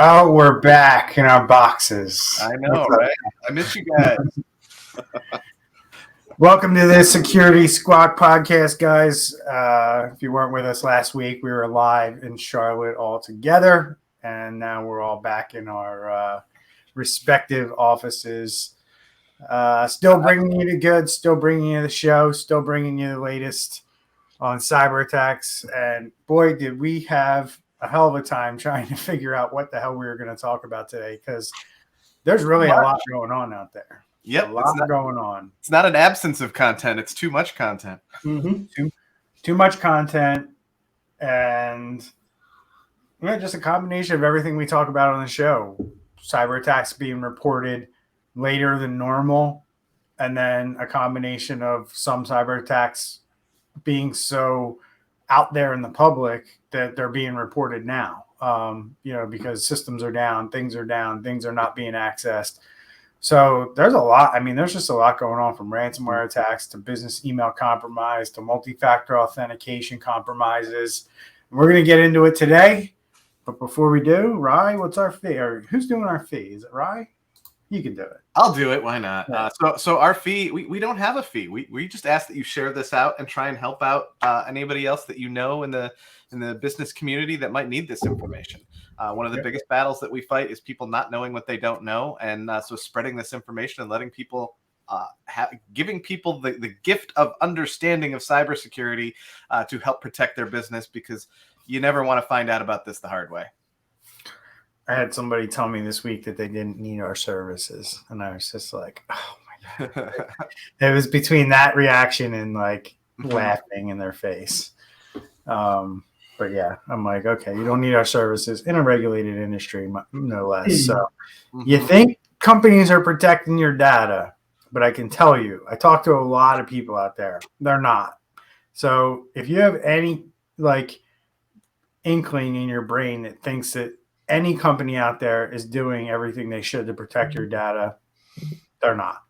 Oh, we're back in our boxes. I know, right? I miss you guys. Welcome to the Security Squawk podcast, guys. If you weren't with us last week, we were live in Charlotte all together, and now we're all back in our respective offices. Still bringing you the goods, still bringing you the show, still bringing you the latest on cyber attacks. And boy, did we have a hell of a time trying to figure out what the hell we were going to talk about today, because there's really a lot going on out there. Yep, a lot going on. It's not an absence of content; it's too much content. Mm-hmm. Too much content, and just a combination of everything we talk about on the show. Cyber attacks being reported later than normal, and then a combination of some cyber attacks being so out there in the public that they're being reported now, because systems are down, things are not being accessed. So there's a lot. I mean, there's just a lot going on, from ransomware attacks to business email compromise to multi-factor authentication compromises. We're going to get into it today. But before we do, Rye, what's our fee? Or who's doing our fee? Is it Rye? You can do it. I'll do it. Why not? So our fee, we don't have a fee. We just ask that you share this out and try and help out anybody else that you know in the business community that might need this information. One of the biggest battles that we fight is people not knowing what they don't know, and so spreading this information and letting people, giving people the gift of understanding of cybersecurity to help protect their business, because you never want to find out about this the hard way. I had somebody tell me this week that they didn't need our services, and I was just like, oh my God. It was between that reaction and laughing in their face. But yeah, I'm like, okay, you don't need our services in a regulated industry, no less. So you think companies are protecting your data, but I can tell you, I talk to a lot of people out there. They're not. So if you have any inkling in your brain that thinks that any company out there is doing everything they should to protect your data, they're not.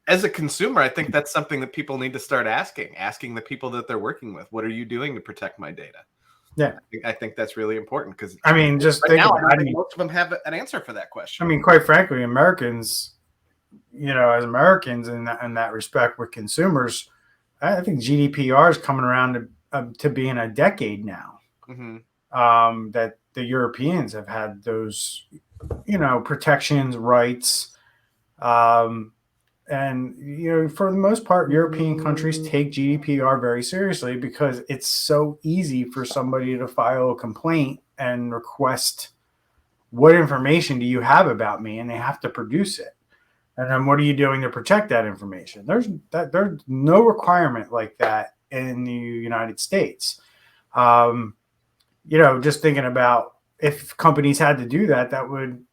As a consumer, I think that's something that people need to start asking the people that they're working with. What are you doing to protect my data? Yeah, I think that's really important, because just right think now, about it. Most of them have an answer for that question. I mean, quite frankly, Americans, as Americans in that respect with consumers, I think GDPR is coming around to being a decade now. That the Europeans have had those, protections, rights. And, for the most part, European countries take GDPR very seriously, because it's so easy for somebody to file a complaint and request, what information do you have about me? And they have to produce it. And then what are you doing to protect that information? There's no requirement like that in the United States. Just thinking about, if companies had to do that, that would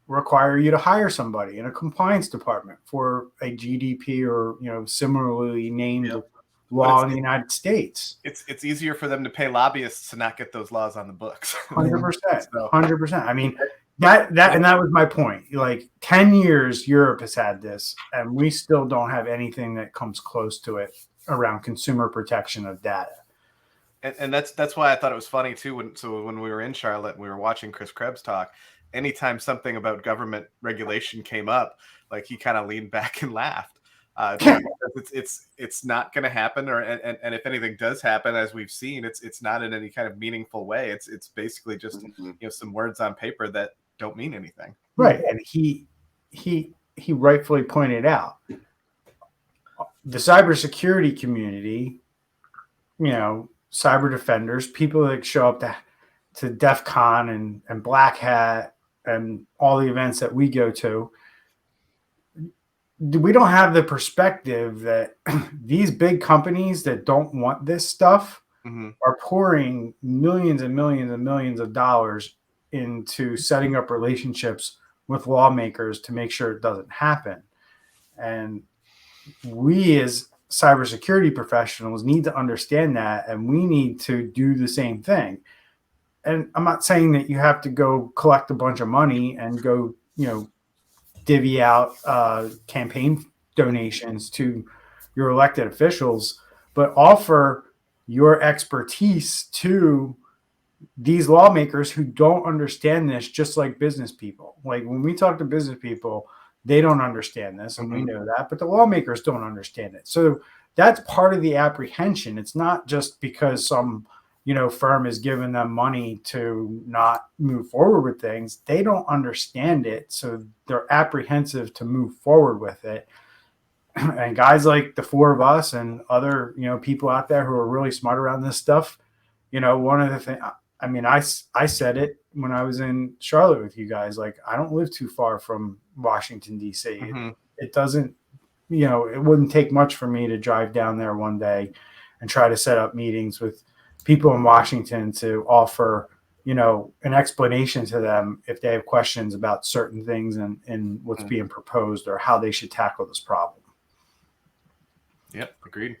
require you to hire somebody in a compliance department for a GDP or similarly named law in the United States. It's easier for them to pay lobbyists to not get those laws on the books. 100%. 100%. I mean, that was my point. 10 years Europe has had this, and we still don't have anything that comes close to it around consumer protection of data. And that's why I thought it was funny too. When we were in Charlotte and we were watching Chris Krebs talk, anytime something about government regulation came up, he kind of leaned back and laughed. It's not going to happen, and if anything does happen, as we've seen, it's not in any kind of meaningful way. It's basically just some words on paper that don't mean anything. Right, and he rightfully pointed out, the cybersecurity community, cyber defenders, people that show up to DEF CON and Black Hat and all the events that we go to, we don't have the perspective that these big companies that don't want this stuff are pouring millions and millions and millions of dollars into setting up relationships with lawmakers to make sure it doesn't happen. And we as cybersecurity professionals need to understand that, and we need to do the same thing. And I'm not saying that you have to go collect a bunch of money and go, divvy out campaign donations to your elected officials, but offer your expertise to these lawmakers who don't understand this, just like business people. Like when we talk to business people, they don't understand this, and we know that, but the lawmakers don't understand it. So that's part of the apprehension. It's not just because some, firm is giving them money to not move forward with things. They don't understand it, so they're apprehensive to move forward with it. And guys like the four of us and other, people out there who are really smart around this stuff, one of the things, I mean, I said it when I was in Charlotte with you guys, like, I don't live too far from Washington, D.C. It doesn't, it wouldn't take much for me to drive down there one day and try to set up meetings with people in Washington to offer, an explanation to them if they have questions about certain things and what's being proposed or how they should tackle this problem. Yep, agreed.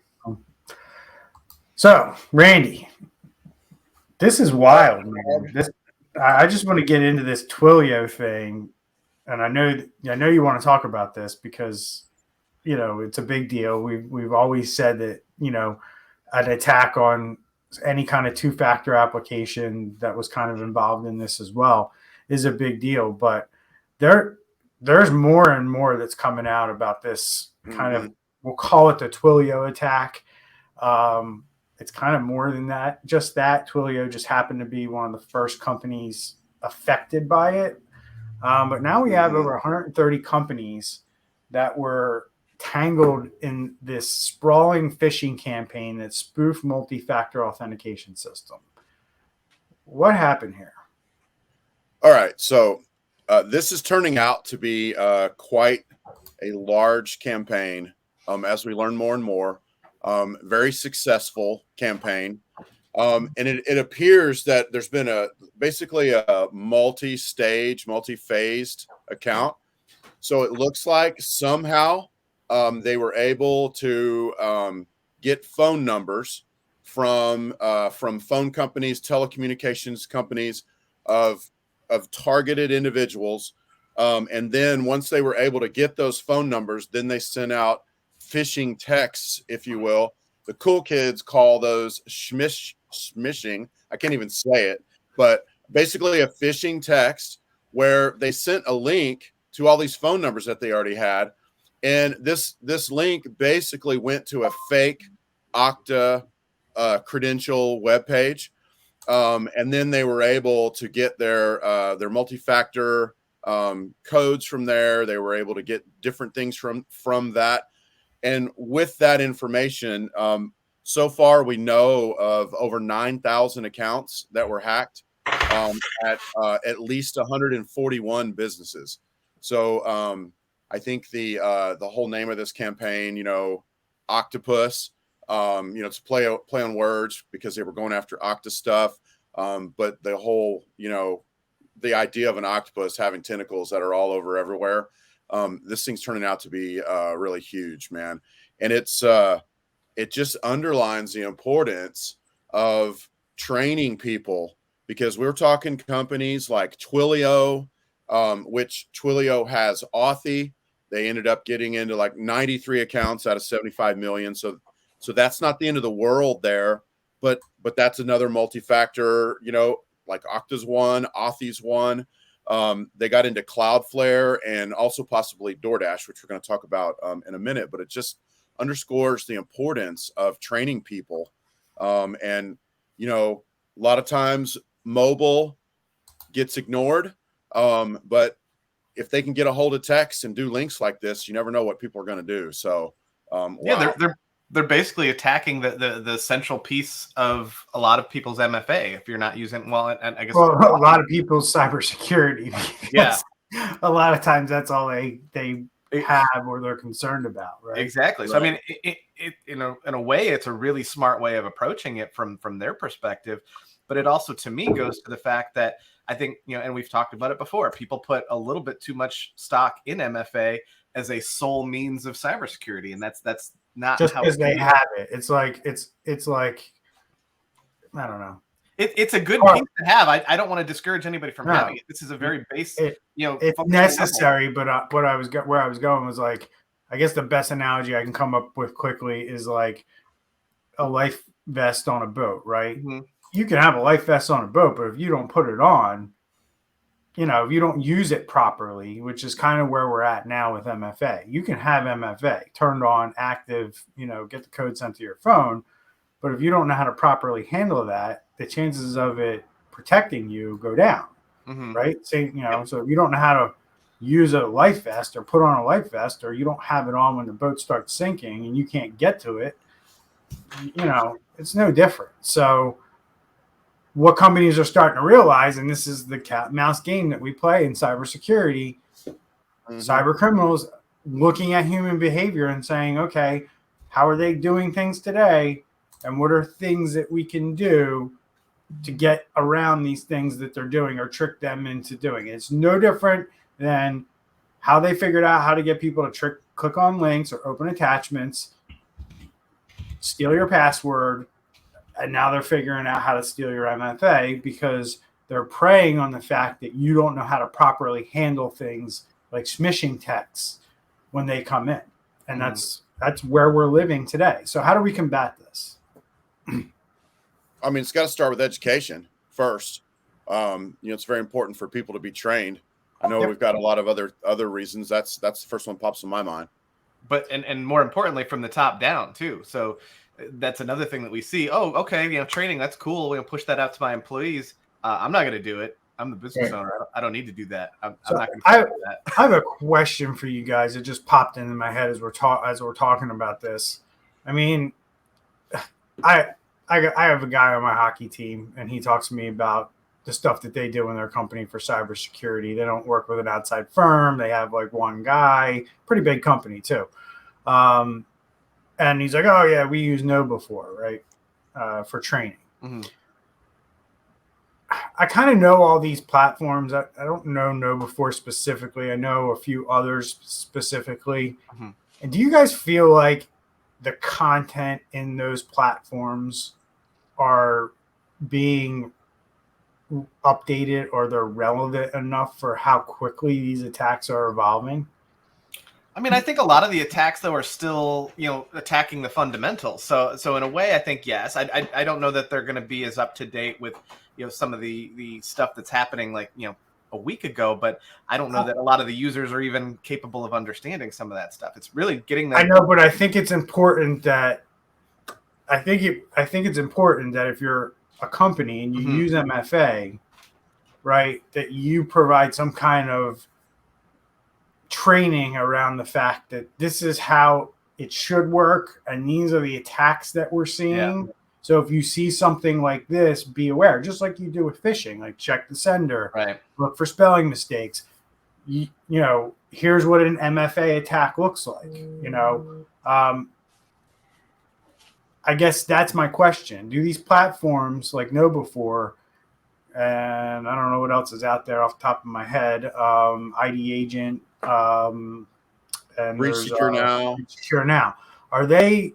So, Randy, this is wild, man. I just want to get into this Twilio thing, and I know you want to talk about this because it's a big deal. We've always said that an attack on any kind of two-factor application that was kind of involved in this as well is a big deal. But there's more and more that's coming out about this kind of, we'll call it the Twilio attack. It's kind of more than that. Just that Twilio just happened to be one of the first companies affected by it. But now we have over 130 companies that were tangled in this sprawling phishing campaign that spoofed multi-factor authentication system. What happened here? All right. So this is turning out to be quite a large campaign as we learn more and more. Very successful campaign. And it appears that there's been basically a multi-stage, multi-phased account. So it looks like somehow they were able to get phone numbers from phone companies, telecommunications companies of targeted individuals. And then once they were able to get those phone numbers, then they sent out phishing texts, if you will. The cool kids call those smishing. I can't even say it, but basically a phishing text where they sent a link to all these phone numbers that they already had. And this link basically went to a fake Okta credential webpage. And then they were able to get their multi-factor codes from there. They were able to get different things from that. And with that information, so far we know of over 9,000 accounts that were hacked at least 141 businesses. So I think the whole name of this campaign, Oktapus, it's play on words because they were going after Okta stuff. But the whole, the idea of an octopus having tentacles that are all over everywhere. This thing's turning out to be really huge, man. And it just underlines the importance of training people, because we're talking companies like Twilio, which Twilio has Authy. They ended up getting into like 93 accounts out of 75 million. So that's not the end of the world there, but that's another multi-factor, like Okta's one, Authy's one. They got into Cloudflare and also possibly Doordash, which we're going to talk about in a minute, but it just underscores the importance of training people. And, a lot of times mobile gets ignored, but if they can get a hold of text and do links like this, you never know what people are going to do. So, yeah, they're basically attacking the central piece of a lot of people's MFA. If you're not using, and I guess a lot of people's cybersecurity. Yeah, a lot of times that's all they have or they're concerned about, right? Exactly. So I mean, in a way, it's a really smart way of approaching it from their perspective. But it also, to me, goes to the fact that I think, and we've talked about it before, people put a little bit too much stock in MFA as a sole means of cybersecurity, and that's not just how because they have it. It's like I don't know. It's a good piece to have. I don't want to discourage anybody from having it. This is a very basic, it's necessary. But where I was going was like, I guess the best analogy I can come up with quickly is like a life vest on a boat, right? Mm-hmm. you can have a life vest on a boat, but if you don't put it on, if you don't use it properly, which is kind of where we're at now with MFA, you can have MFA turned on, active, get the code sent to your phone. But if you don't know how to properly handle that, the chances of it protecting you go down, right? So if you don't know how to use a life vest or put on a life vest, or you don't have it on when the boat starts sinking and you can't get to it, it's no different. So what companies are starting to realize, and this is the cat and mouse game that we play in cybersecurity, cyber criminals looking at human behavior and saying, okay, how are they doing things today? And what are things that we can do to get around these things that they're doing or trick them into doing? It's no different than how they figured out how to get people to click on links or open attachments, steal your password, and now they're figuring out how to steal your MFA because they're preying on the fact that you don't know how to properly handle things like smishing texts when they come in. And that's where we're living today. So how do we combat this? I mean, it's got to start with education first. It's very important for people to be trained. I know we've got a lot of other reasons. That's the first one pops in my mind. But and more importantly, from the top down too. So that's another thing that we see. Oh, okay, training, that's cool. We'll push that out to my employees. I'm not going to do it. I'm the business owner. I don't need to do that. I'm not going to do that. I have a question for you guys. It just popped into my head as we're talking about this. I mean, I have a guy on my hockey team, and he talks to me about the stuff that they do in their company for cybersecurity. They don't work with an outside firm. They have like one guy, pretty big company too. And he's like, oh yeah, we use KnowBe4, right? For training. I kind of know all these platforms. I don't know KnowBe4 specifically. I know a few others specifically. And do you guys feel like the content in those platforms are being updated, or they're relevant enough for how quickly these attacks are evolving? I mean, I think a lot of the attacks, though, are still, attacking the fundamentals. So in a way, I think, yes. I don't know that they're going to be as up to date with, some of the stuff that's happening like, a week ago. But I don't know that a lot of the users are even capable of understanding some of that stuff. It's really getting them. I know, but I think it's important that it's important that if you're a company and you use MFA, right, that you provide some kind of training around the fact that this is how it should work and these are the attacks that we're seeing. So if you see something like this, be aware, just like you do with phishing, like check the sender, right, look for spelling mistakes. Here's what an MFA attack looks like. I guess that's my question. Do these platforms like KnowBe4, and I don't know what else is out there off the top of my head, ID Agent, and Secure Now, are they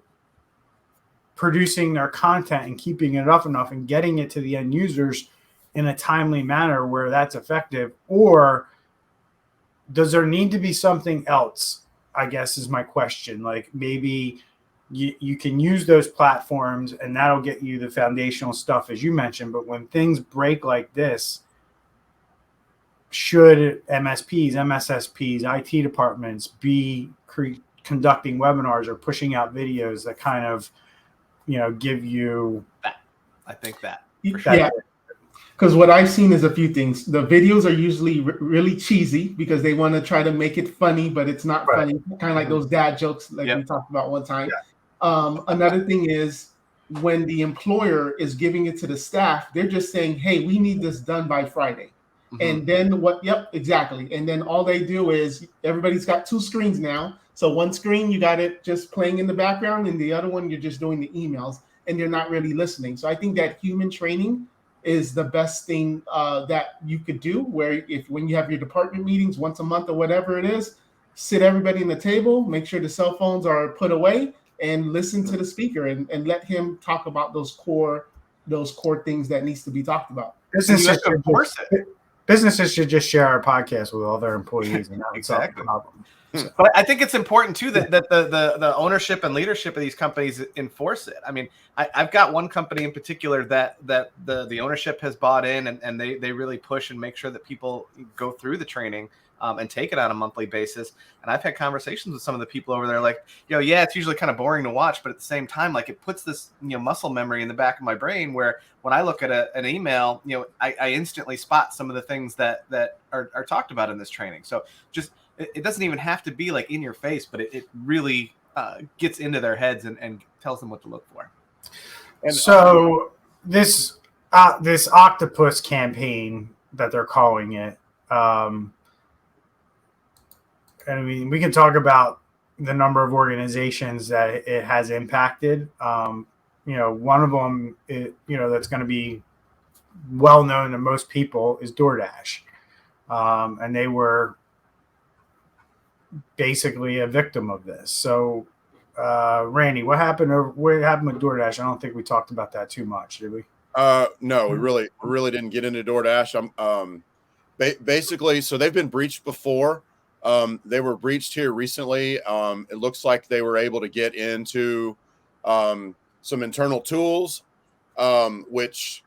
producing their content and keeping it up enough and getting it to the end users in a timely manner where that's effective? Or does there need to be something else, I guess is my question. Like maybe you can use those platforms and that'll get you the foundational stuff, as you mentioned. But when things break like this, should MSPs, MSSPs, IT departments be conducting webinars or pushing out videos that kind of, give you that? I think that. Yeah. Because what I've seen is a few things. The videos are usually really cheesy because they want to try to make it funny, but it's not funny. Kind of like those dad jokes like we talked about one time. Another thing is when the employer is giving it to the staff, they're just saying, hey, we need this done by Friday. And then exactly. And then all they do is everybody's got two screens now. So one screen, you got it just playing in the background, and the other one, you're just doing the emails and you're not really listening. So I think that human training is the best thing that you could do, where when you have your department meetings once a month or whatever it is, sit everybody in the table, make sure the cell phones are put away, and listen to the speaker and let him talk about those core things that needs to be talked about. Businesses should just share our podcast with all their employees, and that would solve the problem. But I think it's important too that the ownership and leadership of these companies enforce it. I mean, I've got one company in particular that the ownership has bought in, and they really push and make sure that people go through the training and take it on a monthly basis. And I've had conversations with some of the people over there, like, yeah, it's usually kind of boring to watch, but at the same time, like, it puts this muscle memory in the back of my brain where when I look at an email, I instantly spot some of the things that are talked about in this training. So just it doesn't even have to be like in your face, but it really gets into their heads and tells them what to look for. And so this Oktapus campaign that they're calling it, and I mean, we can talk about the number of organizations that it has impacted. One of them, that's going to be well known to most people is Doordash, and they were basically a victim of this. So, Randy, what happened with Doordash? I don't think we talked about that too much, did we? No, we really didn't get into Doordash. Basically, so they've been breached before. They were breached here recently. It looks like they were able to get into some internal tools, which,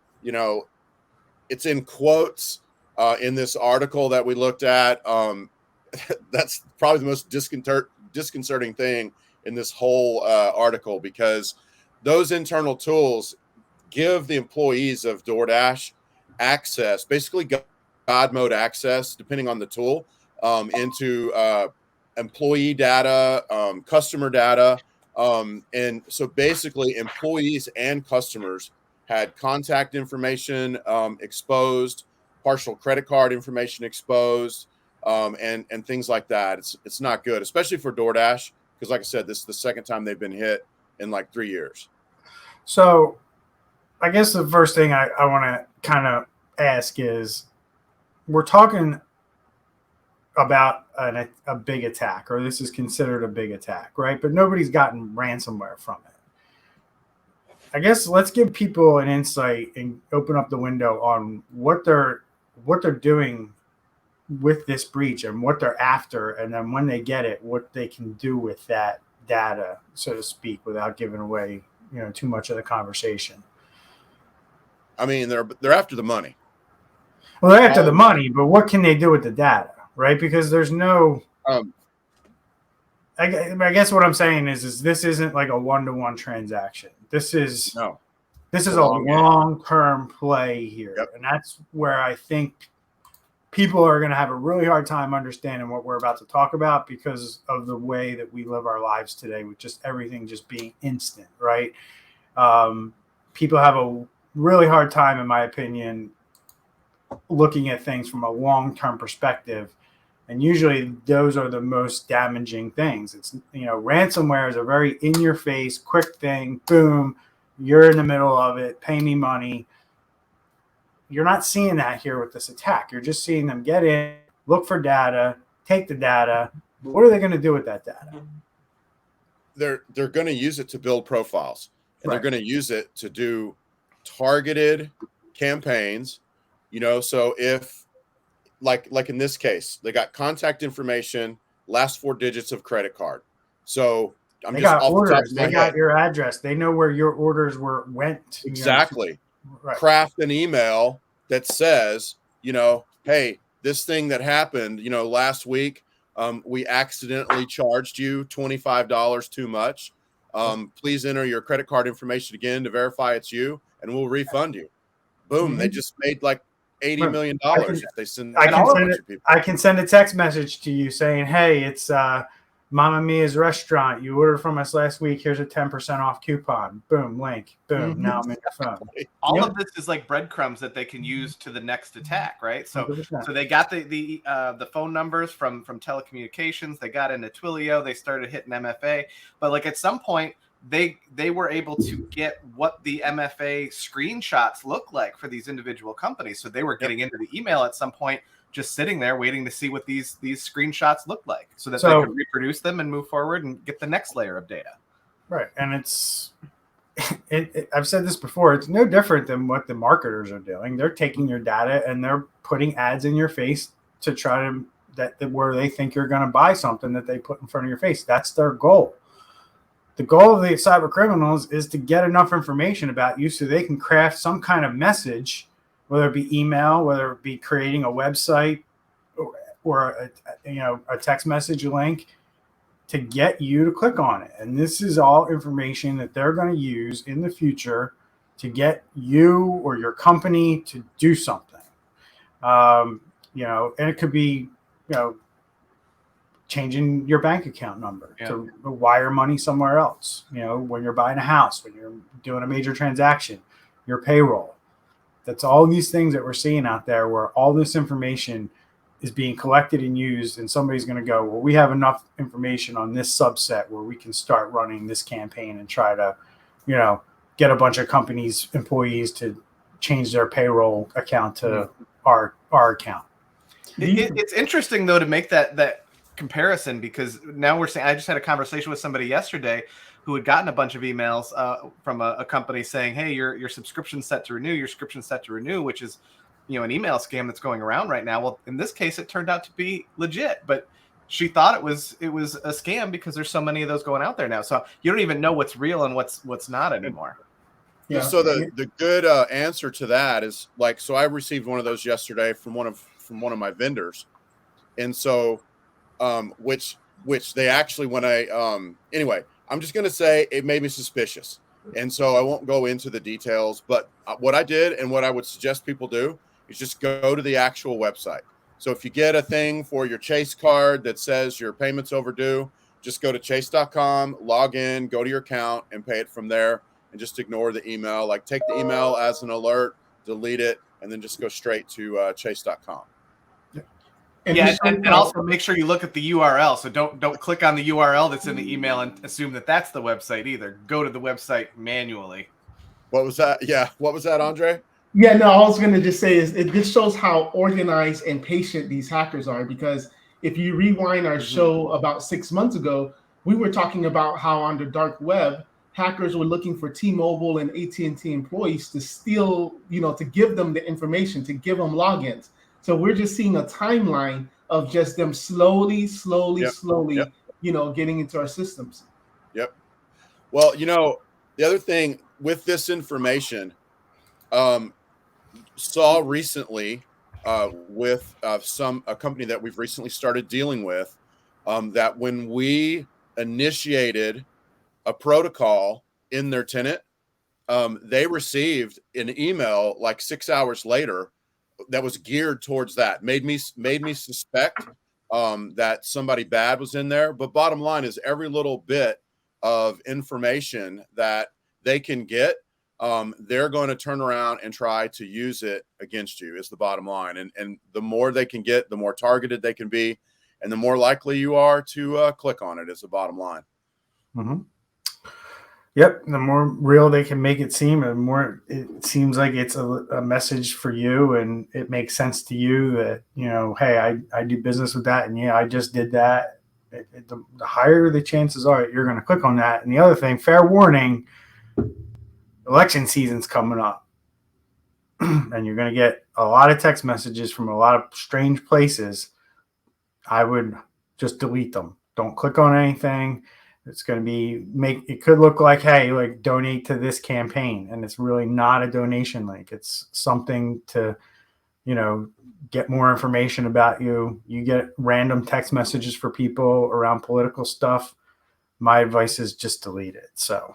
it's in quotes in this article that we looked at. That's probably the most disconcerting thing in this whole article, because those internal tools give the employees of Doordash access, basically God mode access, depending on the tool, into employee data, customer data. And so basically employees and customers had contact information exposed, partial credit card information exposed, and things like that. It's not good, especially for Doordash, because like I said, this is the second time they've been hit in like 3 years. So I guess the first thing I want to kind of ask is, we're talking about a big attack, or this is considered a big attack, right? But nobody's gotten ransomware from it. I guess let's give people an insight and open up the window on what they're doing with this breach and what they're after, and then when they get it, what they can do with that data, so to speak, without giving away too much of the conversation. I mean, they're after the money. Well, they're after the money, but what can they do with the data, right? Because there's no. I guess what I'm saying is this isn't like a one-to-one transaction. This is a long-term play here, and that's where I think people are going to have a really hard time understanding what we're about to talk about, because of the way that we live our lives today, with just everything just being instant, right? People have a really hard time, in my opinion, looking at things from a long-term perspective. And usually those are the most damaging things. It's, ransomware is a very in-your-face, quick thing. Boom, you're in the middle of it. Pay me money. You're not seeing that here with this attack. You're just seeing them get in, look for data, take the data. What are they going to do with that data? They're going to use it to build profiles, and they're going to use it to do targeted campaigns. So if like in this case, they got contact information, last 4 digits of credit card. So they got orders. They got your address. They know where your orders went. Exactly. Craft an email that says, hey, this thing that happened, last week, we accidentally charged you $25 too much. Please enter your credit card information again to verify it's you, and we'll refund you. Boom. Mm-hmm. They just made like $80 million. I can send a text message to you saying, hey, it's Mamma Mia's restaurant. You ordered from us last week. Here's a 10% off coupon. Boom, link. Boom. Mm-hmm. Now I'm in your phone. All of this is like breadcrumbs that they can use to the next attack, right? So 100%. So they got the phone numbers from telecommunications. They got into Twilio. They started hitting MFA. But like at some point, they were able to get what the MFA screenshots look like for these individual companies. So they were getting into the email at some point, just sitting there waiting to see what these screenshots look like, so that they could reproduce them and move forward and get the next layer of data. Right. And I've said this before, it's no different than what the marketers are doing. They're taking your data and they're putting ads in your face to try to that where they think you're going to buy something that they put in front of your face. That's their goal. The goal of the cyber criminals is to get enough information about you so they can craft some kind of message, whether it be email, whether it be creating a website or a text message link, to get you to click on it. And this is all information that they're going to use in the future to get you or your company to do something. And it could be, changing your bank account number to wire money somewhere else, when you're buying a house, when you're doing a major transaction, your payroll. That's all these things that we're seeing out there where all this information is being collected and used, and somebody's going to go, well, we have enough information on this subset where we can start running this campaign and try to, get a bunch of companies' employees to change their payroll account to our account. It's interesting though to make that comparison, because now we're saying, I just had a conversation with somebody yesterday who had gotten a bunch of emails from a company saying, hey, your subscription's set to renew, which is, an email scam that's going around right now. Well, in this case, it turned out to be legit, but she thought it was a scam because there's so many of those going out there now. So you don't even know what's real and what's not anymore. Yeah. So the good answer to that is so I received one of those yesterday from one of my vendors. And so, which they actually, when anyway, I'm just going to say it made me suspicious. And so I won't go into the details, but what I did and what I would suggest people do is just go to the actual website. So if you get a thing for your Chase card that says your payment's overdue, just go to chase.com, log in, go to your account and pay it from there, and just ignore the email. Take the email as an alert, delete it, and then just go straight to chase.com. And also make sure you look at the URL. So don't click on the URL that's in the email and assume that that's the website either. Go to the website manually. What was that? Yeah. What was that, Andre? Yeah, no, I was going to just say this shows how organized and patient these hackers are, because if you rewind our show about 6 months ago, we were talking about how on the dark web, hackers were looking for T-Mobile and AT&T employees to steal, to give them the information, to give them logins. So we're just seeing a timeline of just them slowly, getting into our systems. Yep. Well, the other thing with this information, saw recently with a company that we've recently started dealing with, that when we initiated a protocol in their tenant, they received an email 6 hours later that was geared towards that. Made me suspect that somebody bad was in there. But bottom line is, every little bit of information that they can get, they're going to turn around and try to use it against you, is the bottom line. And the more they can get, the more targeted they can be, and the more likely you are to click on it, is the bottom line. Mm-hmm. Yep. The more real they can make it seem, the more it seems like it's a message for you, and it makes sense to you that, hey, I do business with that, and I just did that. The higher the chances are you're going to click on that. And the other thing, fair warning, election season's coming up, and you're going to get a lot of text messages from a lot of strange places. I would just delete them. Don't click on anything. It's going to it could look like, hey, donate to this campaign. And it's really not a donation link. It's something to, get more information about you. You get random text messages for people around political stuff. My advice is just delete it. So,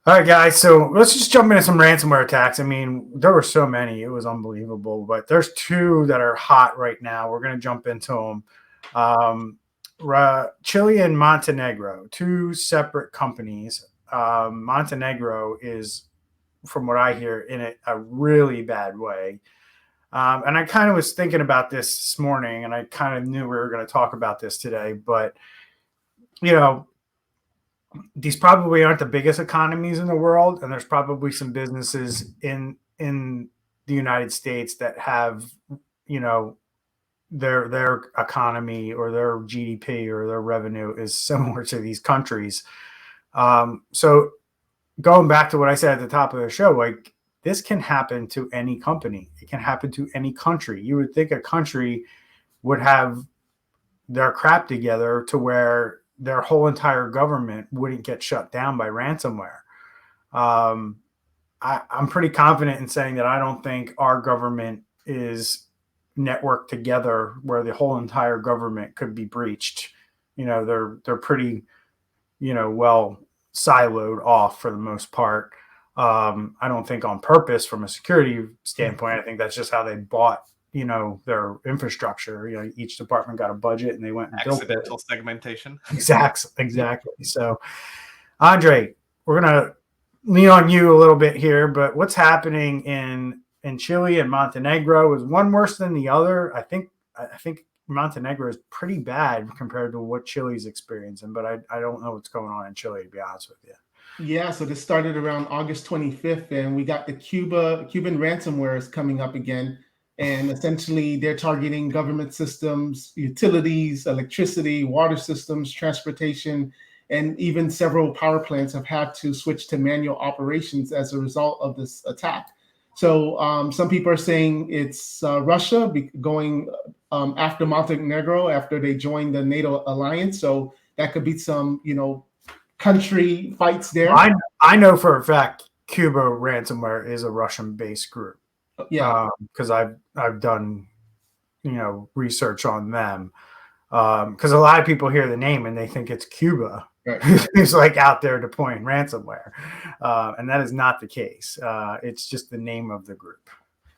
all right, guys. So let's just jump into some ransomware attacks. I mean, there were so many. It was unbelievable. But there's two that are hot right now. We're going to jump into them. Chile and Montenegro, two separate companies. Montenegro is, from what I hear, in a really bad way. And I kind of was thinking about this morning, and I kind of knew we were going to talk about this today. But, these probably aren't the biggest economies in the world, and there's probably some businesses in the United States that have, their economy or their GDP or their revenue is similar to these countries. So going back to what I said at the top of the show, this can happen to any company. It can happen to any country. You would think a country would have their crap together to where their whole entire government wouldn't get shut down by ransomware. I'm pretty confident in saying that I don't think our government is networked together where the whole entire government could be breached. They're pretty, well siloed off for the most part. I don't think on purpose from a security standpoint. I think that's just how they bought, their infrastructure. Each department got a budget and they went and built it. Accidental segmentation. Exactly. So, Andre, we're gonna lean on you a little bit here, but what's happening in Chile and Montenegro? Is one worse than the other? I think Montenegro is pretty bad compared to what Chile's experiencing, but I don't know what's going on in Chile, to be honest with you. Yeah, so this started around August 25th, and we got the Cuban ransomware is coming up again. And essentially, they're targeting government systems, utilities, electricity, water systems, transportation, and even several power plants have had to switch to manual operations as a result of this attack. So some people are saying it's Russia going after Montenegro after they joined the NATO alliance. So that could be some, country fights there. I know for a fact Cuba Ransomware is a Russian-based group. Yeah, because I've done research on them. Because a lot of people hear the name and they think it's Cuba. Right. Who's like out there deploying ransomware, and that is not the case. It's just the name of the group.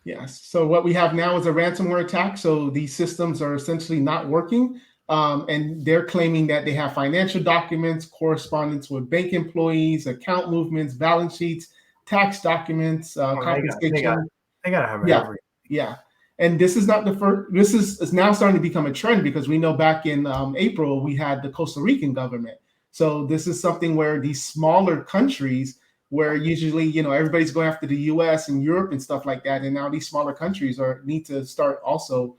Yes. So what we have now is a ransomware attack. So these systems are essentially not working. And they're claiming that they have financial documents, correspondence with bank employees, account movements, balance sheets, tax documents, compensation. They gotta have everything. Yeah. And this is not the first. This is now starting to become a trend because we know back in April we had the Costa Rican government. So this is something where these smaller countries, where usually everybody's going after the U.S. and Europe and stuff like that, and now these smaller countries need to start also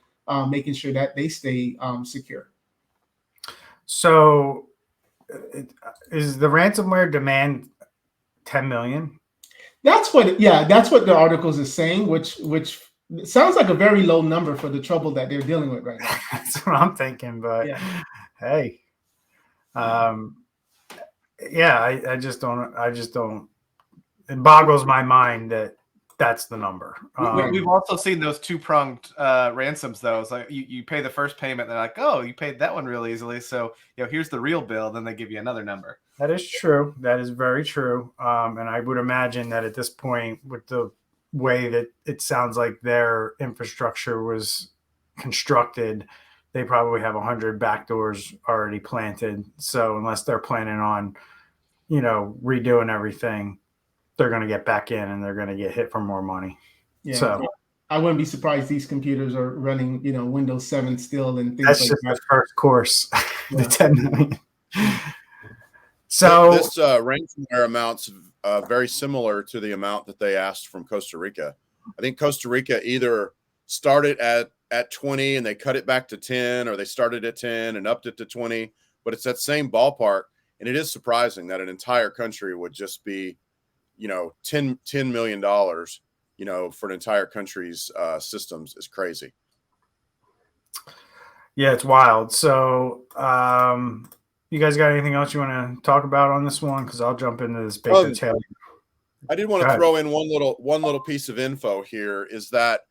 making sure that they stay secure. So, is the ransomware demand 10 million? That's what the articles is saying, which sounds like a very low number for the trouble that they're dealing with right now. That's what I'm thinking, but hey, I just don't. It boggles my mind that that's the number. We've also seen those two-pronged ransoms, though. It's like you pay the first payment, they're like, oh, you paid that one real easily, so here's the real bill. Then they give you another number. That is true. That is very true. And I would imagine that at this point, with the way that it sounds like their infrastructure was constructed, they probably have 100 backdoors already planted. So unless they're planning on, redoing everything, they're going to get back in and they're going to get hit for more money. Yeah. So I wouldn't be surprised these computers are running, Windows 7 still and things that's like just that. the first course, the 10 million. So this ransomware amounts very similar to the amount that they asked from Costa Rica. I think Costa Rica either started at 20 and they cut it back to 10, or they started at 10 and upped it to 20, but it's that same ballpark. And it is surprising that an entire country would just be, $10 million, for an entire country's systems is crazy. Yeah, it's wild. So, you guys got anything else you want to talk about on this one? Because I'll jump into this Baker&Taylor. I did want to throw in one little piece of info here is that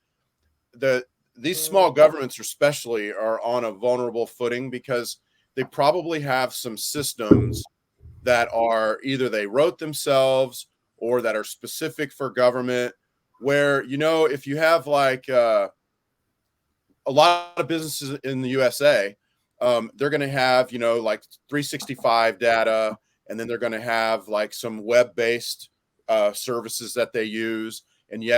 these small governments especially are on a vulnerable footing because they probably have some systems that are either they wrote themselves or that are specific for government where, if you have like a lot of businesses in the USA, they're going to have, like 365 data, and then they're going to have like some web-based services that they use. And you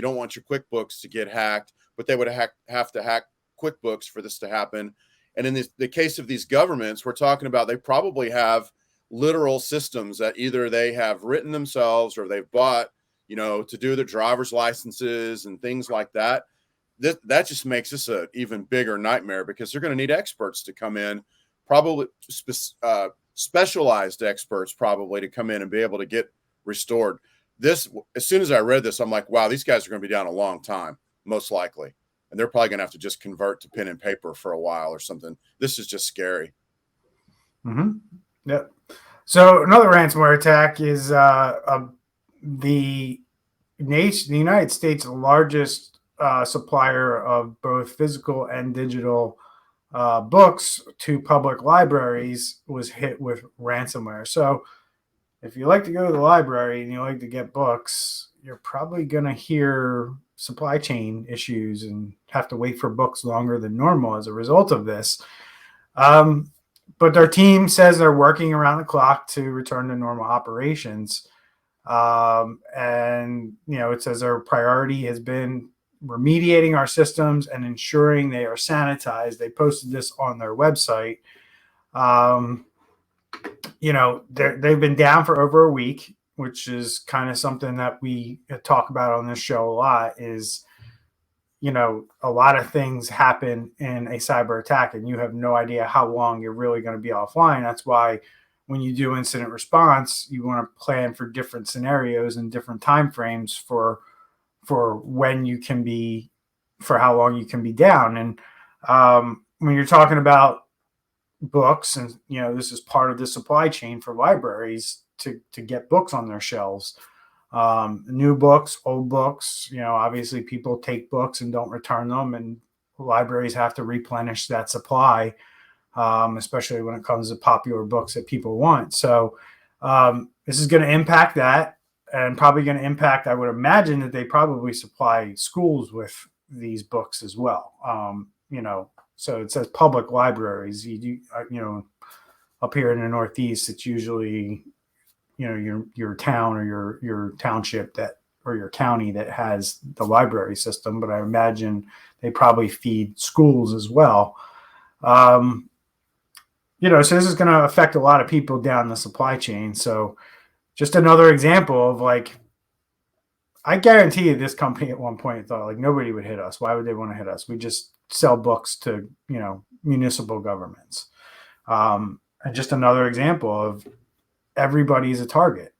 don't want your QuickBooks to get hacked, but they would have to hack QuickBooks for this to happen. And in the case of these governments, we're talking about they probably have literal systems that either they have written themselves or they've bought, to do their driver's licenses and things like that. That just makes this an even bigger nightmare because they're going to need experts to come in, probably specialized experts probably to come in and be able to get restored. This, as soon as I read this, I'm like, wow, these guys are going to be down a long time, most likely. and they're probably going to have to just convert to pen and paper for a while or something. This is just scary. Mm-hmm. Yep. So another ransomware attack is the United States' largest supplier of both physical and digital books to public libraries was hit with ransomware. So if you like to go to the library and you like to get books, you're probably going to hear supply chain issues and have to wait for books longer than normal as a result of this. But their team says they're working around the clock to return to normal operations. And, it says their priority has been remediating our systems and ensuring they are sanitized. They posted this on their website. They've been down for over a week, which is kind of something that we talk about on this show a lot is, a lot of things happen in a cyber attack and you have no idea how long you're really going to be offline. That's why when you do incident response, you want to plan for different scenarios and different timeframes for when you can be, for how long you can be down. And when you're talking about books, and this is part of the supply chain for libraries to get books on their shelves, new books, old books, obviously people take books and don't return them, and libraries have to replenish that supply, especially when it comes to popular books that people want. So this is going to impact that, and probably going to impact, I would imagine that they probably supply schools with these books as well. So it says public libraries. You do, up here in the Northeast, it's usually, your town or your township or your county that has the library system. But I imagine they probably feed schools as well. So this is going to affect a lot of people down the supply chain. So just another example of I guarantee you this company at one point thought nobody would hit us. Why would they want to hit us? We just sell books to, municipal governments. And just another example of everybody's a target.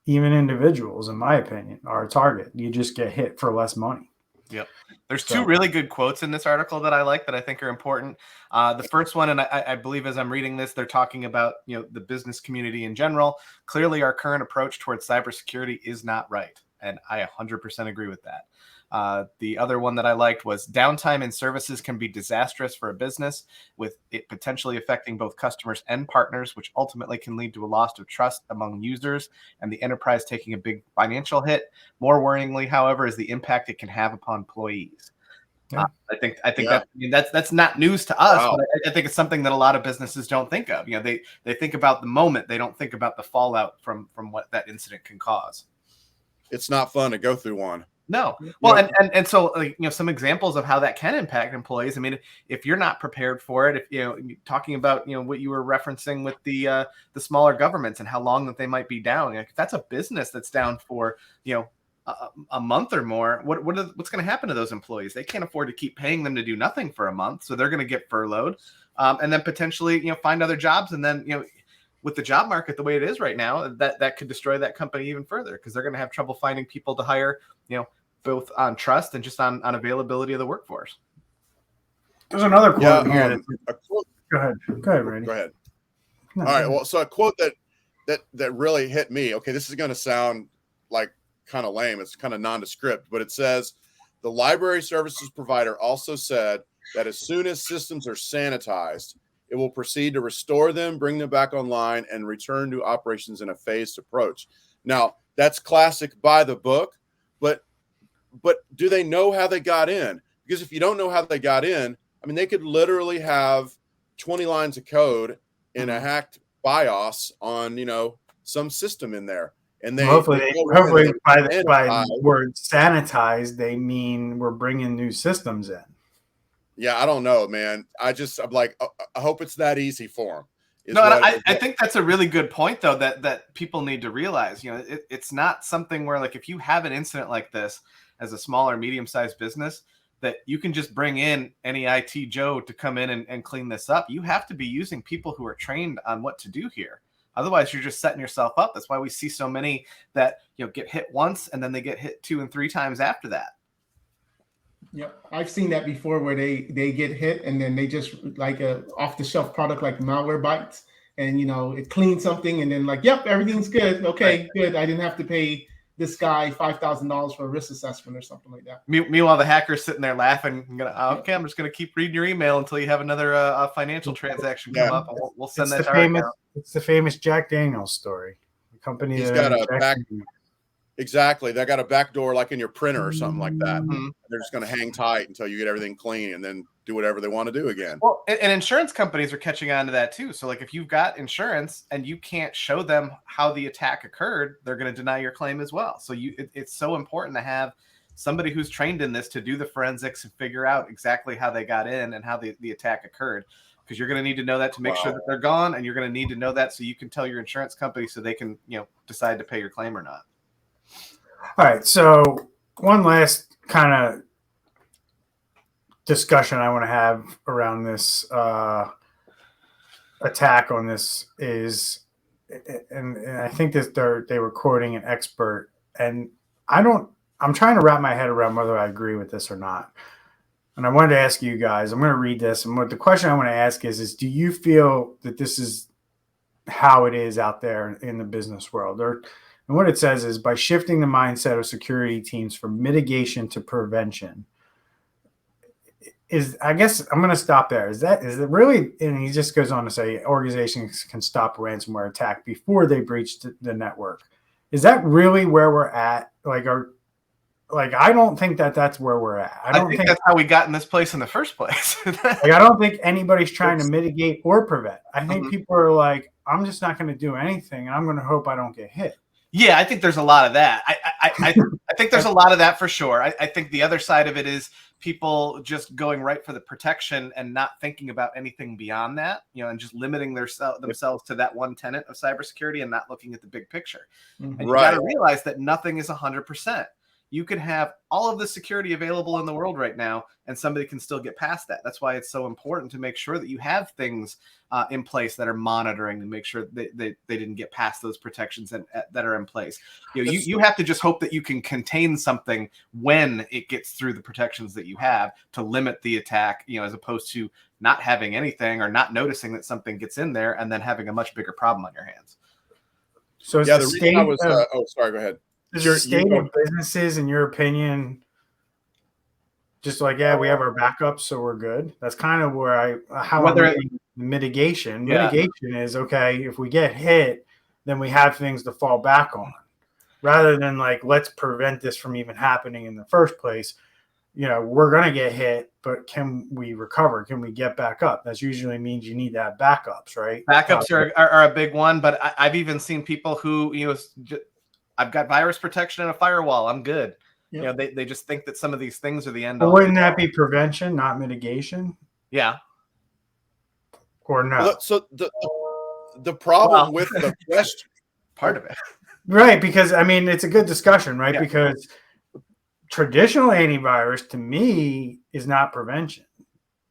Even individuals, in my opinion, are a target. You just get hit for less money. Yep. There's two really good quotes in this article that I like that I think are important. The first one, and I believe as I'm reading this, they're talking about, the business community in general. Clearly, our current approach towards cybersecurity is not right. And I 100% agree with that. The other one that I liked was downtime in services can be disastrous for a business, with it potentially affecting both customers and partners, which ultimately can lead to a loss of trust among users and the enterprise taking a big financial hit. More worryingly, however, is the impact it can have upon employees. Yeah. I think that's not news to us, but I think it's something that a lot of businesses don't think of. They think about the moment, they don't think about the fallout from what that incident can cause. It's not fun to go through one. No. Well, and so some examples of how that can impact employees. I mean, if you're not prepared for it, if talking about what you were referencing with the smaller governments and how long that they might be down. If that's a business that's down for a month or more, what's going to happen to those employees? They can't afford to keep paying them to do nothing for a month, so they're going to get furloughed, and then potentially find other jobs, and then with the job market the way it is right now, that could destroy that company even further, because they're going to have trouble finding people to hire, both on trust and just on availability of the workforce. There's another quote here. Go ahead, Randy. Go ahead. All right. Well, so a quote that really hit me. Okay, this is going to sound like kind of lame. It's kind of nondescript, but it says the library services provider also said that as soon as systems are sanitized, it will proceed to restore them, bring them back online, and return to operations in a phased approach. Now, that's classic by the book, but do they know how they got in? Because if you don't know how they got in, I mean, they could literally have 20 lines of code in a hacked BIOS on, some system in there. And hopefully by the word sanitized, they mean we're bringing new systems in. Yeah, I don't know, man. I'm like, I hope it's that easy for them. No, I think that's a really good point, though, that people need to realize. It's not something where, if you have an incident like this as a small or medium-sized business, that you can just bring in any IT Joe to come in and clean this up. You have to be using people who are trained on what to do here. Otherwise, you're just setting yourself up. That's why we see so many that get hit once and then they get hit 2 and 3 times after that. Yep, I've seen that before where they get hit and then they just like a off the shelf product like Malwarebytes, and it cleans something and then like, yep, everything's good. Okay, good. I didn't have to pay this guy $5,000 for a risk assessment or something like that. Meanwhile, the hacker's sitting there laughing. Okay, I'm just going to keep reading your email until you have another financial transaction come up. We'll send that to our account. It's the famous Jack Daniels story. The company he's got a back. Exactly. They got a back door like in your printer or something like that. Mm-hmm. They're just going to hang tight until you get everything clean and then do whatever they want to do again. Well, and insurance companies are catching on to that too. So like if you've got insurance and you can't show them how the attack occurred, they're going to deny your claim as well. So it's so important to have somebody who's trained in this to do the forensics and figure out exactly how they got in and how the attack occurred. Because you're going to need to know that to make sure that they're gone, and you're going to need to know that so you can tell your insurance company so they can, decide to pay your claim or not. All right, so one last kind of discussion I want to have around this attack on this is, and I think that they were quoting an expert, and I'm trying to wrap my head around whether I agree with this or not. And I wanted to ask you guys, I'm going to read this, and what the question I want to ask is do you feel that this is how it is out there in the business world? And what it says is, by shifting the mindset of security teams from mitigation to prevention, I guess I'm going to stop there. Is it really? And he just goes on to say organizations can stop a ransomware attack before they breach the network. Is that really where we're at? I don't think that's where we're at. I don't think that's how we got in this place in the first place. I don't think anybody's trying to mitigate or prevent. I think people are like, I'm just not going to do anything, and I'm going to hope I don't get hit. Yeah, I think there's a lot of that. I think there's a lot of that for sure. I think the other side of it is people just going right for the protection and not thinking about anything beyond that, and just limiting themselves to that one tenet of cybersecurity and not looking at the big picture. Mm-hmm. And you got to realize that nothing is 100%. You can have all of the security available in the world right now, and somebody can still get past that. That's why it's so important to make sure that you have things in place that are monitoring to make sure that they didn't get past those protections that are in place. You have to just hope that you can contain something when it gets through the protections that you have to limit the attack, as opposed to not having anything or not noticing that something gets in there and then having a much bigger problem on your hands. So the reason I was sorry, go ahead. Is your state of businesses, in your opinion, just like, we have our backups, so we're good? That's kind of where mitigation. Yeah. Mitigation is, okay, if we get hit, then we have things to fall back on. Rather than let's prevent this from even happening in the first place. We're going to get hit, but can we recover? Can we get back up? That usually means you need to have backups, right? Backups are a big one, but I've even seen people who, I've got virus protection and a firewall. I'm good. Yep. They just think that some of these things are the end. But wouldn't that be prevention, not mitigation? Yeah. Or no? Well, so the problem with the question, part of it, right? Because it's a good discussion, right? Yeah. Because traditional antivirus to me is not prevention.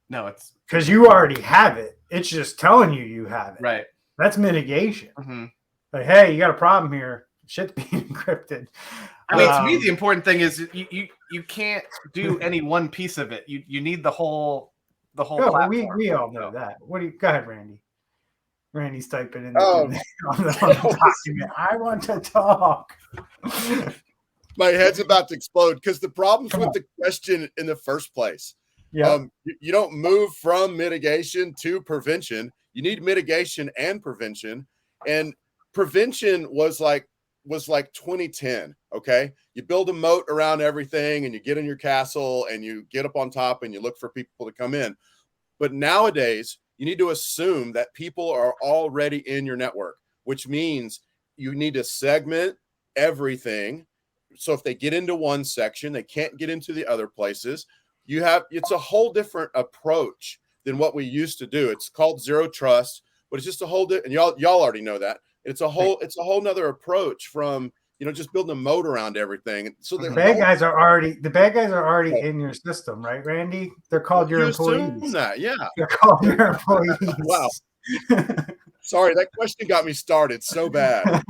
No, it's because you already have it. It's just telling you have it. Right. That's mitigation. Mm-hmm. Like, hey, you got a problem here. Shit's being encrypted. To me, the important thing is you can't do any one piece of it. You need the whole platform. We all know that. Go ahead, Randy. Randy's typing in on the document. I want to talk. My head's about to explode because the problems with the question in the first place. Yeah. You don't move from mitigation to prevention. You need mitigation and prevention. And prevention was like 2010. Okay. You build a moat around everything and you get in your castle and you get up on top and you look for people to come in. But nowadays you need to assume that people are already in your network, which means you need to segment everything. So if they get into one section, they can't get into the other places. It's a whole different approach than what we used to do. It's called zero trust, but it's just a whole and y'all already know that. It's a whole nother approach from, just building a moat around everything. So the bad guys are already in your system, right, Randy? They're called your employees. Yeah. They're called your employees. Wow. Sorry, that question got me started so bad.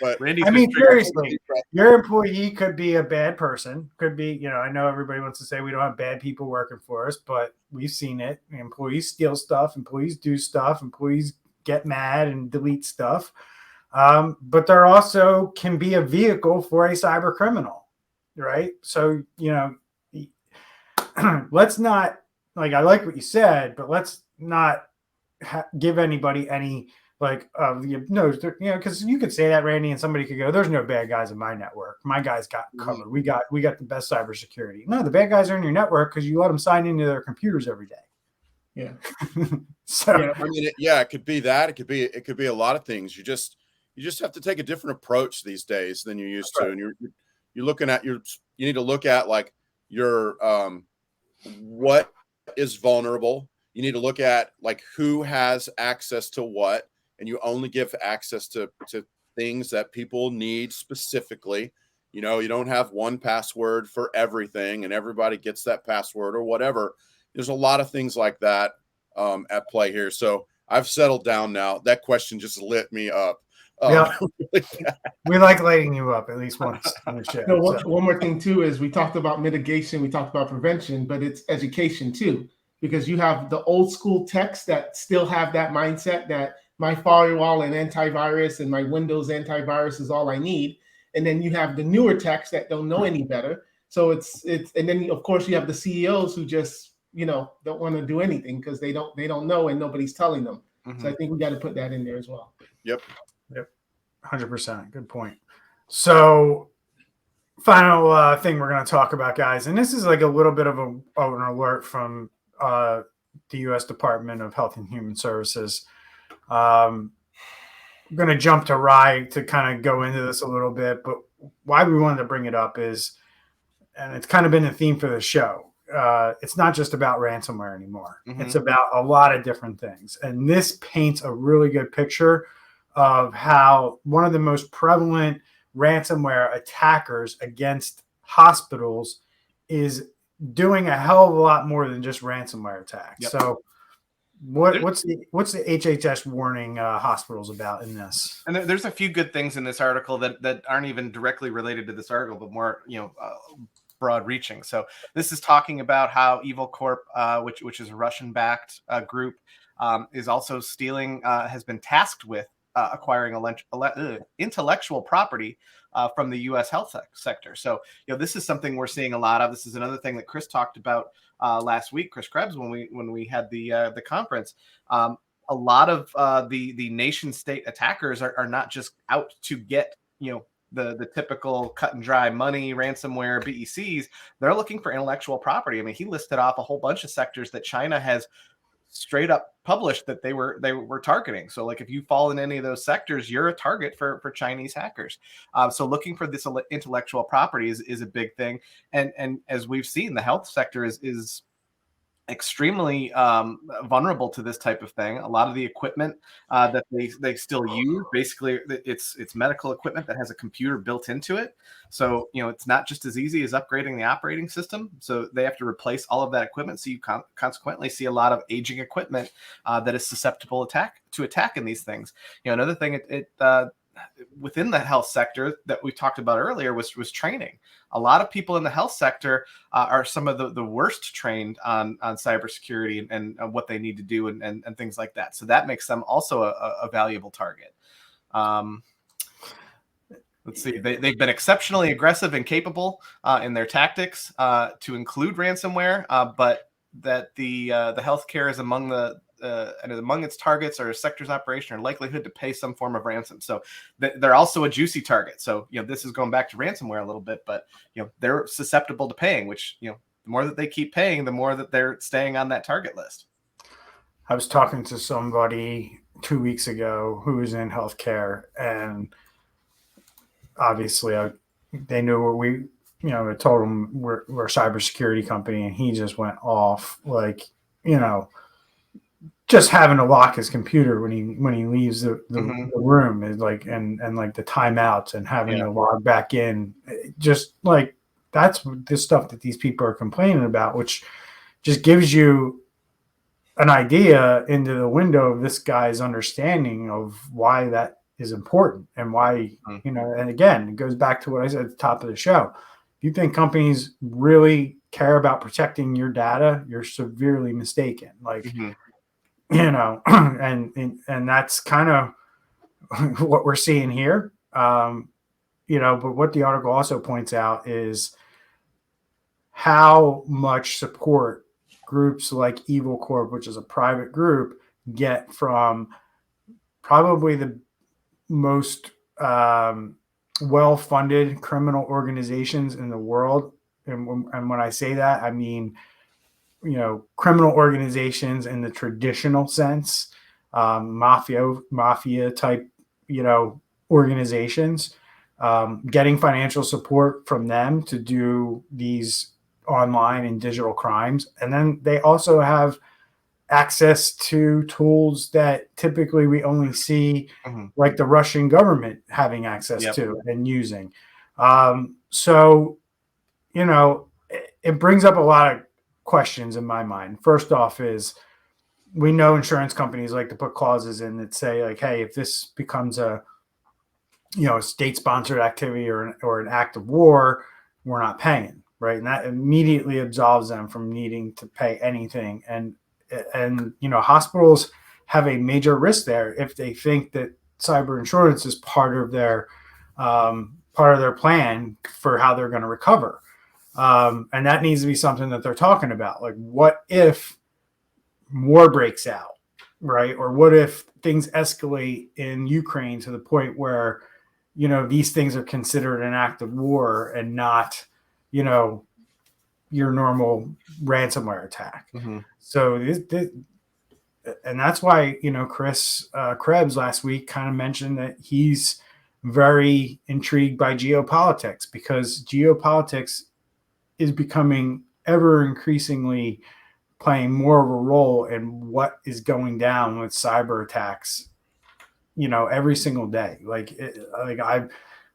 But Randy's I been mean, triggered. seriously, your employee could be a bad person. Could be, you know, I know everybody wants to say we don't have bad people working for us, but we've seen it. Employees steal stuff. Employees do stuff. Employees get mad and delete stuff. But there also can be a vehicle for a cyber criminal, right? So, you know, let's not, like, I like what you said, but let's not give anybody any, like, no, you know, because you could say that, Randy, and somebody could go, there's no bad guys in my network. My guys got covered. We got the best cybersecurity. No, the bad guys are in your network because you let them sign into their computers every day. Yeah. So, I mean, it could be that. It could be a lot of things. You just have to take a different approach these days than you used to. And you're looking at you need to look at, like, your what is vulnerable. You need to look at, like, who has access to what, and you only give access to things that people need specifically. You know, you don't have one password for everything and everybody gets that password or whatever. There's a lot of things like that at play here. So I've settled down now. That question just lit me up. yeah, we like lighting you up at least once on the show. One more thing too is we talked about mitigation, we talked about prevention, but it's education too, because you have the old school techs that still have that mindset that my firewall and antivirus and my Windows antivirus is all I need, and then you have the newer techs that don't know any better. So it's and then of course you have the CEOs who just, you know, don't want to do anything because they don't know and nobody's telling them. So I think we got to put that in there as well. Yep. 100%. Good point. So, final thing we're going to talk about, guys, and this is like a little bit of an alert from the U.S. Department of Health and Human Services. I'm going to jump to Rye to kind of go into this a little bit, but why we wanted to bring it up is, and it's kind of been the theme for the show, it's not just about ransomware anymore. It's about a lot of different things. And this paints a really good picture of how one of the most prevalent ransomware attackers against hospitals is doing a hell of a lot more than just ransomware attacks. Yep. So what's the HHS warning hospitals about in this? And there's a few good things in this article that aren't even directly related to this article, but more, broad reaching. So this is talking about how Evil Corp, which is a Russian-backed group, is also stealing, has been tasked with acquiring intellectual property from the U.S. health sector. So, this is something we're seeing a lot of. This is another thing that Chris talked about last week, Chris Krebs, when we had the conference. A lot of the nation state attackers are not just out to get, the typical cut and dry money, ransomware, BECs. They're looking for intellectual property. I mean, he listed off a whole bunch of sectors that China has straight up published that they were targeting. So, like, if you fall in any of those sectors, you're a target for Chinese hackers. So looking for this intellectual property is a big thing. And as we've seen, the health sector is extremely vulnerable to this type of thing. A lot of the equipment that they still use, basically it's medical equipment that has a computer built into it. So, it's not just as easy as upgrading the operating system. So they have to replace all of that equipment. So you consequently see a lot of aging equipment that is susceptible to attack in these things. Another thing within the health sector that we talked about earlier was training. A lot of people in the health sector are some of the worst trained on cybersecurity and what they need to do and things like that. So that makes them also a valuable target. Let's see. They've been exceptionally aggressive and capable in their tactics to include ransomware, but that the healthcare is among and among its targets or a sector's operation or likelihood to pay some form of ransom. So they're also a juicy target. So, this is going back to ransomware a little bit, but, they're susceptible to paying, which, the more that they keep paying, the more that they're staying on that target list. I was talking to somebody 2 weeks ago who was in healthcare, and obviously they knew what we, I told him we're a cybersecurity company, and he just went off, like, just having to lock his computer when he leaves the room is like, and like the timeouts and having to log back in, just like that's the stuff that these people are complaining about, which just gives you an idea into the window of this guy's understanding of why that is important and why, and again, it goes back to what I said at the top of the show. If you think companies really care about protecting your data, you're severely mistaken. Like, and that's kind of what we're seeing here. But what the article also points out is how much support groups like Evil Corp, which is a private group, get from probably the most well-funded criminal organizations in the world. And when I say that, I mean, criminal organizations in the traditional sense, mafia type, organizations, getting financial support from them to do these online and digital crimes. And then they also have access to tools that typically we only see like the Russian government having access to and using. So, it brings up a lot of questions in my mind. First off is, we know insurance companies like to put clauses in that say like, hey, if this becomes a state-sponsored activity or an act of war, we're not paying, right? And that immediately absolves them from needing to pay anything. And hospitals have a major risk there if they think that cyber insurance is part of their plan for how they're going to recover. And that needs to be something that they're talking about. Like, what if war breaks out, right? Or what if things escalate in Ukraine to the point where, these things are considered an act of war and not, your normal ransomware attack. So and that's why, Chris Krebs last week kind of mentioned that he's very intrigued by geopolitics, because geopolitics is becoming ever increasingly playing more of a role in what is going down with cyber attacks, every single day.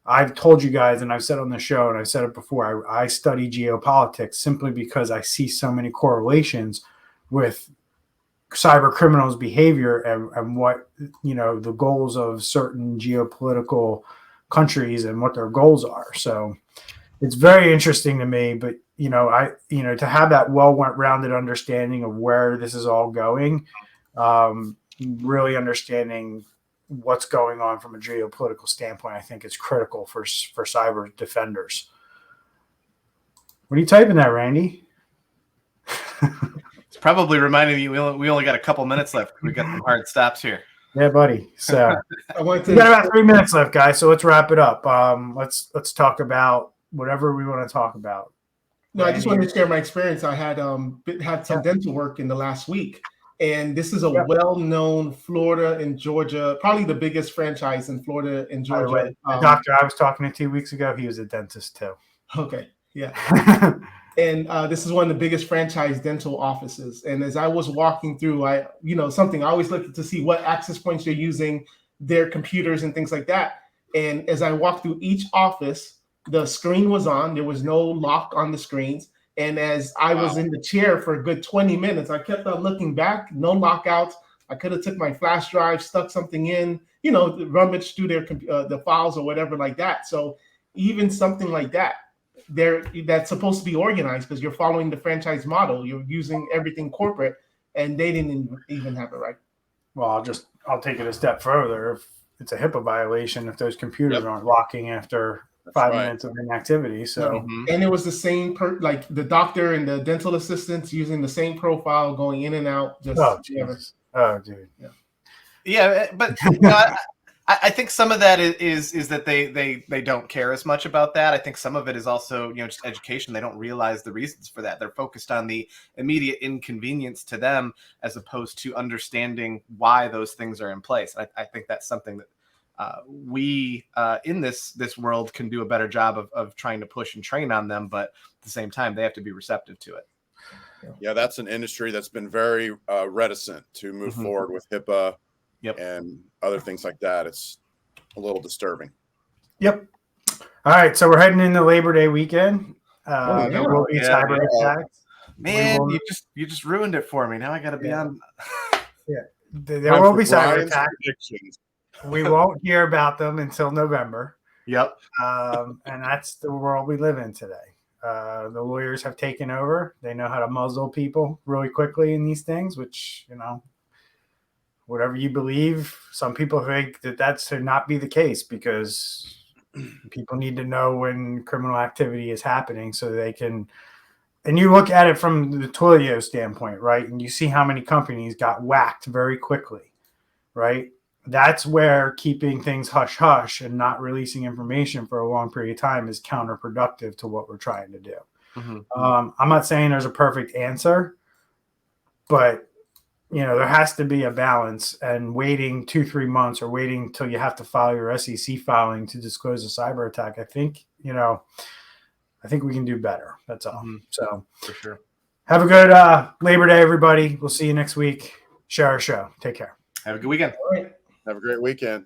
I've told you guys, and I've said on the show, and I've said it before, I study geopolitics simply because I see so many correlations with cyber criminals' behavior and what, the goals of certain geopolitical countries and what their goals are. So it's very interesting to me, but, to have that well-rounded understanding of where this is all going, really understanding what's going on from a geopolitical standpoint, I think is critical for cyber defenders. What are you typing there, Randy? It's probably reminding you we only got a couple minutes left. We got some hard stops here. Yeah, buddy. So we got about 3 minutes left, guys. So let's wrap it up. Let's talk about whatever we want to talk about. No, I just wanted to share my experience. I had some dental work in the last week. And this is a well-known Florida and Georgia, probably the biggest franchise in Florida and Georgia. By the way, the doctor I was talking to 2 weeks ago, he was a dentist too. Okay, yeah. And this is one of the biggest franchise dental offices. And as I was walking through, I always look to see what access points they're using, their computers and things like that. And as I walked through each office, the screen was on. There was no lock on the screens. And as I was in the chair for a good 20 minutes, I kept on looking back, no lockouts. I could have took my flash drive, stuck something in, rummage through the files or whatever like that. So even something like that, that's supposed to be organized because you're following the franchise model. You're using everything corporate, and they didn't even have it right. Well, I'll take it a step further. If it's a HIPAA violation, if those computers aren't locking after 5 minutes of inactivity. So, and it was the same like the doctor and the dental assistants using the same profile, going in and out. Just dude. Yeah, but I think some of that is that they don't care as much about that. I think some of it is also just education. They don't realize the reasons for that. They're focused on the immediate inconvenience to them as opposed to understanding why those things are in place. I think that's something that we in this world can do a better job of trying to push and train on them, but at the same time they have to be receptive to it. Yeah, that's an industry that's been very reticent to move forward with HIPAA and other things like that. It's a little disturbing. Yep. All right, so we're heading into Labor Day weekend. There will be cyber attacks. Man, you just ruined it for me. Now I got to be on. Yeah, there will be cyber attacks. We won't hear about them until November. Yep. And that's the world we live in today. The lawyers have taken over. They know how to muzzle people really quickly in these things, which, whatever you believe, some people think that should not be the case because people need to know when criminal activity is happening so they can. And you look at it from the Twilio standpoint, right? And you see how many companies got whacked very quickly, right? That's where keeping things hush hush and not releasing information for a long period of time is counterproductive to what we're trying to do. Mm-hmm. I'm not saying there's a perfect answer, but there has to be a balance, and waiting 2-3 months or waiting until you have to file your SEC filing to disclose a cyber attack. I think we can do better. That's all. Mm-hmm. So for sure. Have a good Labor Day, everybody. We'll see you next week. Share our show. Take care. Have a good weekend. Have a great weekend.